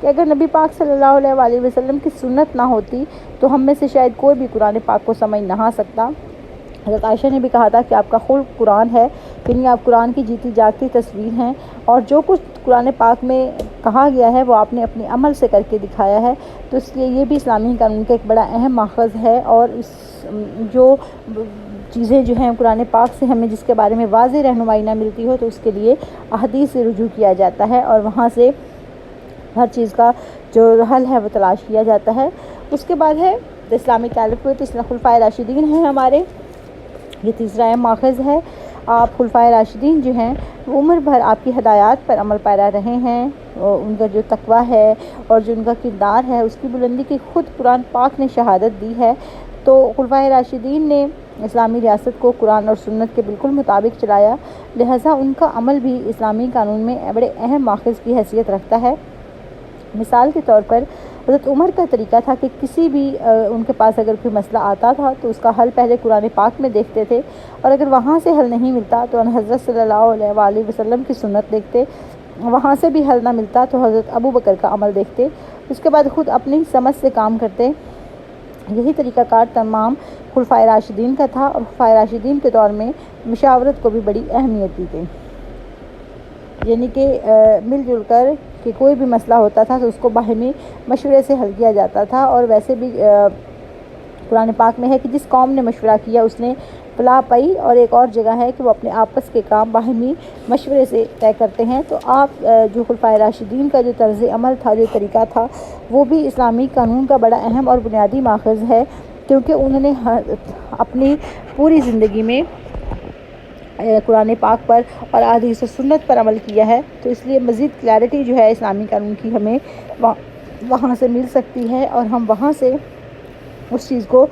کہ اگر نبی پاک صلی اللہ علیہ وسلم کی سنت نہ ہوتی تو ہم میں سے شاید کوئی بھی قرآن پاک کو سمجھ نہ سکتا۔ حضرت عائشہ نے بھی کہا تھا کہ آپ کا خلق قرآن ہے، یعنی آپ قرآن کی جیتی جاگتی تصویر ہیں، اور جو کچھ قرآن پاک میں کہا گیا ہے وہ آپ نے اپنے عمل سے کر کے دکھایا ہے۔ تو اس لیے یہ بھی اسلامی قانون کا ایک بڑا اہم ماخذ ہے، اور اس جو چیزیں جو ہیں قرآن پاک سے ہمیں جس کے بارے میں واضح رہنمائی نہ ملتی ہو تو اس کے لیے احادیث سے رجوع کیا جاتا ہے، اور وہاں سے ہر چیز کا جو حل ہے وہ تلاش کیا جاتا ہے۔ اس کے بعد ہے اسلامی کیلکولیٹ، خلفائے راشدین ہیں ہمارے، یہ تیسرا اہم ماخذ ہے۔ آپ خلفائے راشدین جو ہیں وہ عمر بھر آپ کی ہدایات پر عمل پیرا رہے ہیں، اور ان کا جو تقویٰ ہے اور جو ان کا کردار ہے اس کی بلندی کی خود قرآن پاک نے شہادت دی ہے۔ تو خلفائے راشدین نے اسلامی ریاست کو قرآن اور سنت کے بالکل مطابق چلایا، لہٰذا ان کا عمل بھی اسلامی قانون میں بڑے اہم ماخذ کی حیثیت رکھتا ہے۔ مثال کے طور پر حضرت عمر کا طریقہ تھا کہ کسی بھی ان کے پاس اگر کوئی مسئلہ آتا تھا تو اس کا حل پہلے قرآن پاک میں دیکھتے تھے، اور اگر وہاں سے حل نہیں ملتا تو حضرت صلی اللہ علیہ وسلم کی سنت دیکھتے، وہاں سے بھی حل نہ ملتا تو حضرت ابو بکر کا عمل دیکھتے، اس کے بعد خود اپنی سمجھ سے کام کرتے۔ یہی طریقہ کار تمام خلفائے راشدین کا تھا، اور خلفائے راشدین کے دور میں مشاورت کو بھی بڑی اہمیت دی گئی، یعنی کہ مل جل کر کہ کوئی بھی مسئلہ ہوتا تھا تو اس کو باہمی مشورے سے حل کیا جاتا تھا۔ اور ویسے بھی قرآن پاک میں ہے کہ جس قوم نے مشورہ کیا اس نے فلاح پائی، اور ایک اور جگہ ہے کہ وہ اپنے آپس کے کام باہمی مشورے سے طے کرتے ہیں۔ تو آپ جو خلفائے راشدین کا جو طرز عمل تھا، جو طریقہ تھا، وہ بھی اسلامی قانون کا بڑا اہم اور بنیادی ماخذ ہے، کیونکہ انہوں نے اپنی پوری زندگی میں قرآن پاک پر اور احادیث و سنت پر عمل کیا ہے۔ تو اس لیے مزید کلیئرٹی جو ہے اسلامی قانون کی ہمیں وہاں سے مل سکتی ہے، اور ہم وہاں سے اس چیز کو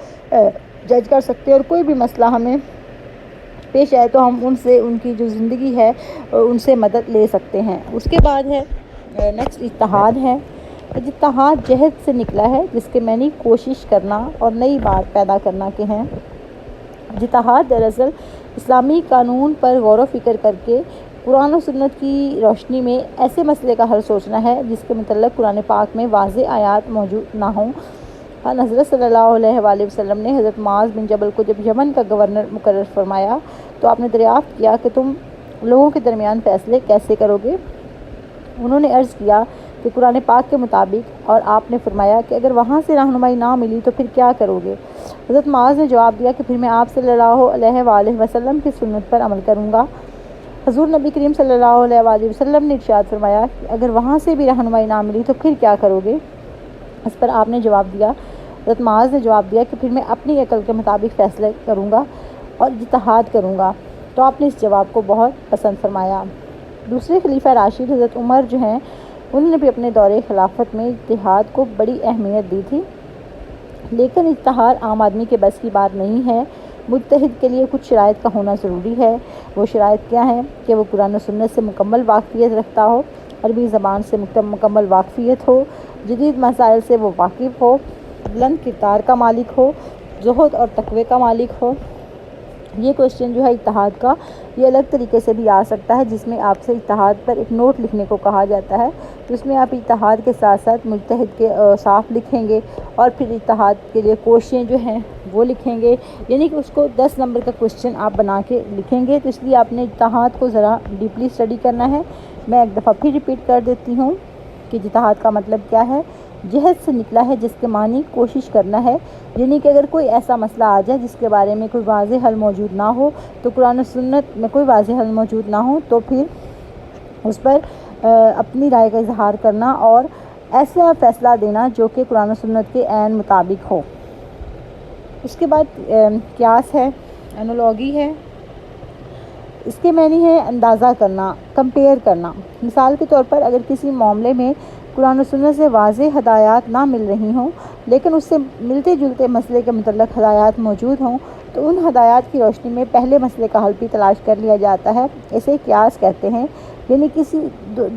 جج کر سکتے ہیں، اور کوئی بھی مسئلہ ہمیں پیش آئے تو ہم ان سے ان کی جو زندگی ہے ان سے مدد لے سکتے ہیں۔ اس کے بعد ہے نیکسٹ اتحاد ہے۔ اتحاد جہد سے نکلا ہے جس کے معنی کوشش کرنا اور نئی بات پیدا کرنا کے ہیں۔ اتحاد دراصل اسلامی قانون پر غور و فکر کر کے قرآن و سنت کی روشنی میں ایسے مسئلے کا حل سوچنا ہے جس کے متعلق قرآن پاک میں واضح آیات موجود نہ ہوں۔ حضرت صلی اللہ علیہ وسلم نے حضرت معاذ بن جبل کو جب یمن کا گورنر مقرر فرمایا تو آپ نے دریافت کیا کہ تم لوگوں کے درمیان فیصلے کیسے کرو گے؟ انہوں نے عرض کیا کہ قرآن پاک کے مطابق، اور آپ نے فرمایا کہ اگر وہاں سے رہنمائی نہ ملی تو پھر کیا کرو گے؟ حضرت معاذ نے جواب دیا کہ پھر میں آپ صلی اللہ علیہ وسلم کی سنت پر عمل کروں گا۔ حضور نبی کریم صلی اللہ علیہ وسلم نے ارشاد فرمایا کہ اگر وہاں سے بھی رہنمائی نہ ملی تو پھر کیا کرو گے؟ اس پر آپ نے جواب دیا، حضرت معاذ نے جواب دیا کہ پھر میں اپنی عقل کے مطابق فیصلے کروں گا اور اتحاد کروں گا۔ تو آپ نے اس جواب کو بہت پسند فرمایا۔ دوسرے خلیفہ راشد حضرت عمر جو ہیں انہوں نے بھی اپنے دور خلافت میں اتحاد کو بڑی اہمیت دی تھی، لیکن اتحاد عام آدمی کے بس کی بات نہیں ہے۔ مجتہد کے لیے کچھ شرائط کا ہونا ضروری ہے۔ وہ شرائط کیا ہیں؟ کہ وہ قرآن و سنت سے مکمل واقفیت رکھتا ہو، عربی زبان سے مکمل واقفیت ہو، جدید مسائل سے وہ واقف ہو، بلند کردار کا مالک ہو، زہد اور تقوی کا مالک ہو۔ یہ کوشچن جو ہے اتحاد کا یہ الگ طریقے سے بھی آ سکتا ہے، جس میں آپ سے اتحاد پر ایک نوٹ لکھنے کو کہا جاتا ہے، تو اس میں آپ اتحاد کے ساتھ ساتھ مجتہد کے صاف لکھیں گے، اور پھر اتحاد کے لیے کوششیں جو ہیں وہ لکھیں گے، یعنی کہ اس کو 10 نمبر کا کوشچن آپ بنا کے لکھیں گے۔ تو اس لیے آپ نے اتحاد کو ذرا ڈیپلی اسٹڈی کرنا ہے۔ میں ایک دفعہ پھر ریپیٹ کر دیتی ہوں کہ اتحاد کا مطلب کیا ہے۔ جہد سے نکلا ہے جس کے معنی کوشش کرنا ہے، یعنی کہ اگر کوئی ایسا مسئلہ آ جائے جس کے بارے میں کوئی واضح حل موجود نہ ہو، تو قرآن و سنت میں کوئی واضح حل موجود نہ ہو تو پھر اس پر اپنی رائے کا اظہار کرنا اور ایسا فیصلہ دینا جو کہ قرآن و سنت کے عین مطابق ہو۔ اس کے بعد قیاس ہے، انالوگی ہے۔ اس کے معنی ہے اندازہ کرنا، کمپیئر کرنا۔ مثال کے طور پر اگر کسی معاملے میں قرآن و سنت سے واضح ہدایات نہ مل رہی ہوں لیکن اس سے ملتے جلتے مسئلے کے متعلق ہدایات موجود ہوں تو ان ہدایات کی روشنی میں پہلے مسئلے کا حل بھی تلاش کر لیا جاتا ہے۔ اسے قیاس کہتے ہیں، یعنی کسی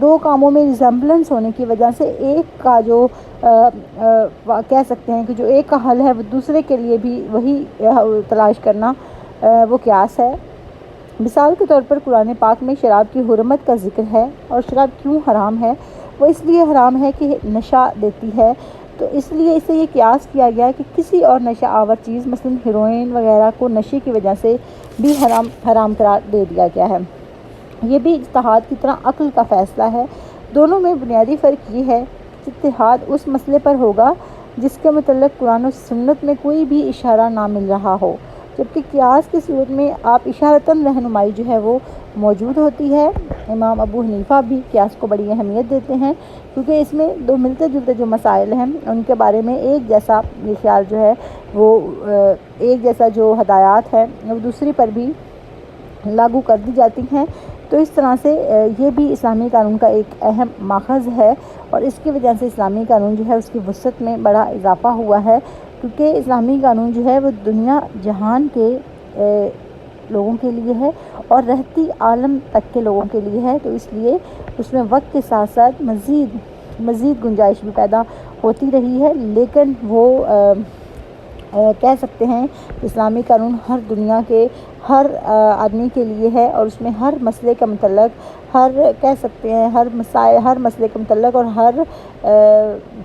دو کاموں میں ریزمبلنس ہونے کی وجہ سے ایک کا جو کہہ سکتے ہیں کہ جو ایک کا حل ہے وہ دوسرے کے لیے بھی وہی تلاش کرنا وہ قیاس ہے۔ مثال کے طور پر قرآن پاک میں شراب کی حرمت کا ذکر ہے، اور شراب کیوں حرام ہے وہ اس لیے حرام ہے کہ نشہ دیتی ہے، تو اس لیے اسے یہ قیاس کیا گیا کہ کسی اور نشہ آور چیز مثلا ہیروئن وغیرہ کو نشے کی وجہ سے بھی حرام قرار دے دیا گیا ہے۔ یہ بھی اجتہاد کی طرح عقل کا فیصلہ ہے۔ دونوں میں بنیادی فرق یہ ہے کہ اجتہاد اس مسئلے پر ہوگا جس کے متعلق قرآن و سنت میں کوئی بھی اشارہ نہ مل رہا ہو، جبکہ قیاس کی صورت میں آپ اشارتاً رہنمائی جو ہے وہ موجود ہوتی ہے۔ امام ابو حنیفہ بھی قیاس کو بڑی اہمیت دیتے ہیں، کیونکہ اس میں دو ملتے جلتے جو مسائل ہیں ان کے بارے میں ایک جیسا یہ خیال جو ہے وہ ایک جیسا جو ہدایات ہیں وہ دوسری پر بھی لاگو کر دی جاتی ہیں۔ تو اس طرح سے یہ بھی اسلامی قانون کا ایک اہم ماخذ ہے، اور اس کی وجہ سے اسلامی قانون جو ہے اس کی وسعت میں بڑا اضافہ ہوا ہے، کیونکہ اسلامی قانون جو ہے وہ دنیا جہان کے لوگوں کے لیے ہے اور رہتی عالم تک کے لوگوں کے لیے ہے، تو اس لیے اس میں وقت کے ساتھ ساتھ مزید گنجائش بھی پیدا ہوتی رہی ہے، لیکن وہ کہہ سکتے ہیں کہ اسلامی قانون ہر دنیا کے ہر آدمی کے لیے ہے، اور اس میں ہر مسئلے کا متعلق کہہ سکتے ہیں ہر مسئلے کے متعلق اور ہر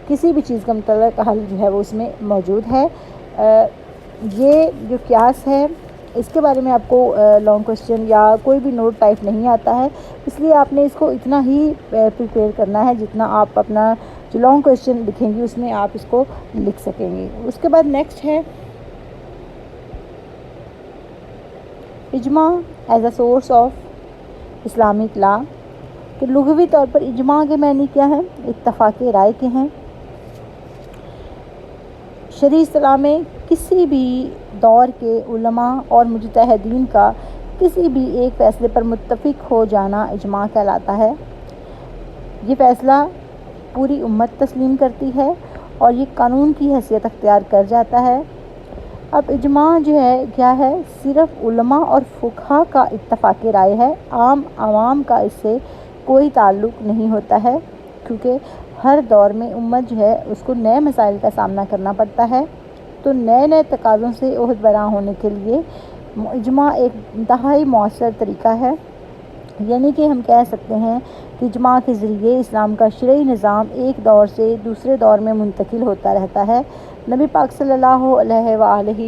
کسی بھی چیز کا متعلق حل جو ہے وہ اس میں موجود ہے۔ یہ جو قیاس ہے اس کے بارے میں آپ کو لانگ کوسچن یا کوئی بھی نوٹ ٹائپ نہیں آتا ہے، اس لیے آپ نے اس کو اتنا ہی پریپیئر کرنا ہے جتنا آپ اپنا جو لانگ کوسچن لکھیں گی اس میں آپ اس کو لکھ سکیں گے۔ اس کے بعد نیکسٹ ہے اجماع as a source of Islamic law, کہ لغوی طور پر اجماع کے معنی کیا ہیں؟ اتفاق رائے کے ہیں۔ شرعی اصطلاح میں کسی بھی دور کے علماء اور مجتہدین کا کسی بھی ایک فیصلے پر متفق ہو جانا اجماع کہلاتا ہے۔ یہ فیصلہ پوری امت تسلیم کرتی ہے اور یہ قانون کی حیثیت اختیار کر جاتا ہے۔ اب اجماع جو ہے کیا ہے؟ صرف علماء اور فقہاء کا اتفاق رائے ہے، عام عوام کا اس سے کوئی تعلق نہیں ہوتا ہے، کیونکہ ہر دور میں امت جو ہے اس کو نئے مسائل کا سامنا کرنا پڑتا ہے، تو نئے تقاضوں سے عہد براں ہونے کے لیے اجماع ایک انتہائی مؤثر طریقہ ہے۔ یعنی کہ ہم کہہ سکتے ہیں کہ اجماع کے ذریعے اسلام کا شرعی نظام ایک دور سے دوسرے دور میں منتقل ہوتا رہتا ہے۔ نبی پاک صلی اللہ علیہ وآلہ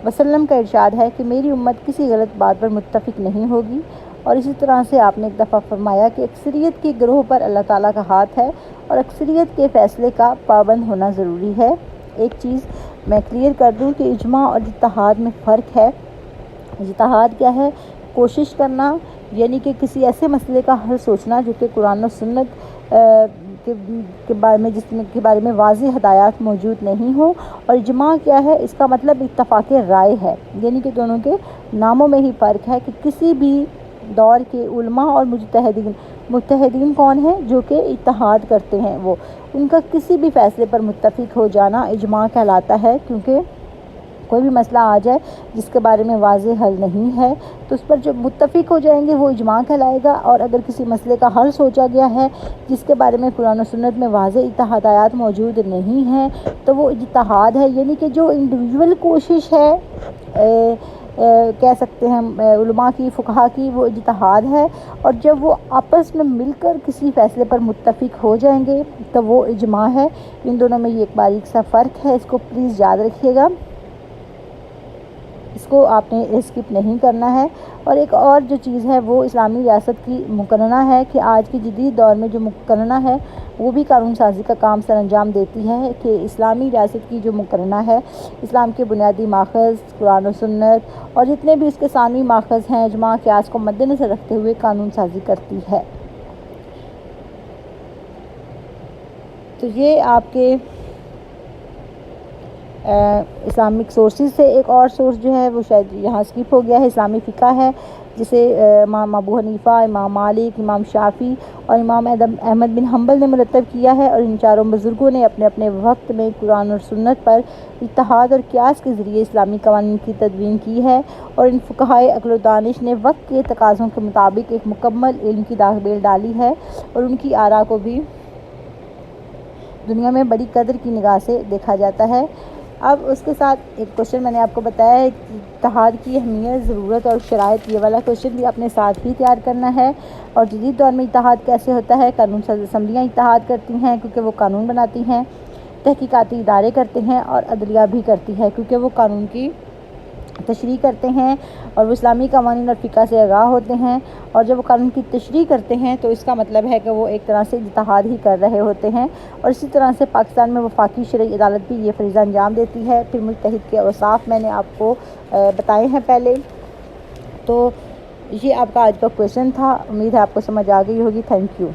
وسلم کا ارشاد ہے کہ میری امت کسی غلط بات پر متفق نہیں ہوگی، اور اسی طرح سے آپ نے ایک دفعہ فرمایا کہ اکثریت کے گروہ پر اللہ تعالیٰ کا ہاتھ ہے اور اکثریت کے فیصلے کا پابند ہونا ضروری ہے۔ ایک چیز میں کلیئر کر دوں کہ اجماع اور اجتہاد میں فرق ہے۔ اجتہاد کیا ہے؟ کوشش کرنا، یعنی کہ کسی ایسے مسئلے کا حل سوچنا جو کہ قرآن و سنت کے بارے میں واضح ہدایات موجود نہیں ہوں، اور اجماع کیا ہے؟ اس کا مطلب اتفاق رائے ہے، یعنی کہ دونوں کے ناموں میں ہی فرق ہے کہ کسی بھی دور کے علماء اور مجتہدین کون ہیں؟ جو کہ اجتہاد کرتے ہیں، وہ ان کا کسی بھی فیصلے پر متفق ہو جانا اجماع کہلاتا ہے، کیونکہ کوئی بھی مسئلہ آ جائے جس کے بارے میں واضح حل نہیں ہے تو اس پر جو متفق ہو جائیں گے وہ اجماع کہلائے گا، اور اگر کسی مسئلے کا حل سوچا گیا ہے جس کے بارے میں قرآن و سنت میں واضح ہدایات موجود نہیں ہیں تو وہ اجتہاد ہے، یعنی کہ جو انڈیویجول کوشش ہے کہہ سکتے ہیں علماء کی، فقہاء کی، وہ اجتہاد ہے، اور جب وہ آپس میں مل کر کسی فیصلے پر متفق ہو جائیں گے تو وہ اجماع ہے۔ ان دونوں میں یہ ایک باریک سا فرق ہے، اس کو پلیز یاد رکھیے گا، اس کو آپ نے اسکپ نہیں کرنا ہے۔ اور ایک اور جو چیز ہے وہ اسلامی ریاست کی مقننہ ہے، کہ آج کے جدید دور میں جو مقننہ ہے وہ بھی قانون سازی کا کام سر انجام دیتی ہے، کہ اسلامی ریاست کی جو مقننہ ہے اسلام کے بنیادی ماخذ قرآن و سنت اور جتنے بھی اس کے ثانوی ماخذ ہیں اجماع قیاس کو مد نظر رکھتے ہوئے قانون سازی کرتی ہے۔ تو یہ آپ کے اسلامک سورسز سے ایک اور سورس جو ہے وہ شاید یہاں اسکپ ہو گیا ہے، اسلامی فقہ ہے، جسے امام ابو حنیفہ، امام مالک، امام شافعی اور امام احمد بن حنبل نے مرتب کیا ہے، اور ان چاروں بزرگوں نے اپنے اپنے وقت میں قرآن اور سنت پر اتحاد اور قیاس کے ذریعے اسلامی قوانین کی تدوین کی ہے، اور ان فقہائے عقل و دانش نے وقت کے تقاضوں کے مطابق ایک مکمل علم کی داخل ڈالی ہے، اور ان کی آراء کو بھی دنیا میں بڑی قدر کی نگاہ سے دیکھا جاتا ہے۔ اب اس کے ساتھ ایک کوشچن میں نے آپ کو بتایا ہے کہ اتحاد کی اہمیت، ضرورت اور شرائط، یہ والا کوشچن بھی اپنے ساتھ ہی تیار کرنا ہے۔ اور جدید دور میں اتحاد کیسے ہوتا ہے؟ قانون ساز اسمبلیاں اتحاد کرتی ہیں کیونکہ وہ قانون بناتی ہیں، تحقیقاتی ادارے کرتے ہیں، اور عدلیہ بھی کرتی ہے کیونکہ وہ قانون کی تشریح کرتے ہیں، اور وہ اسلامی قوانین اور فقہ سے آگاہ ہوتے ہیں۔ اور جب وہ قانون کی تشریح کرتے ہیں تو اس کا مطلب ہے کہ وہ ایک طرح سے اتحاد ہی کر رہے ہوتے ہیں۔ اور اسی طرح سے پاکستان میں وفاقی شرعی عدالت بھی یہ فریضہ انجام دیتی ہے۔ پھر متحد کے اوصاف میں نے آپ کو بتائے ہیں پہلے۔ تو یہ آپ کا آج کا کویشچن تھا، امید ہے آپ کو سمجھ آ گئی ہوگی۔ Thank you.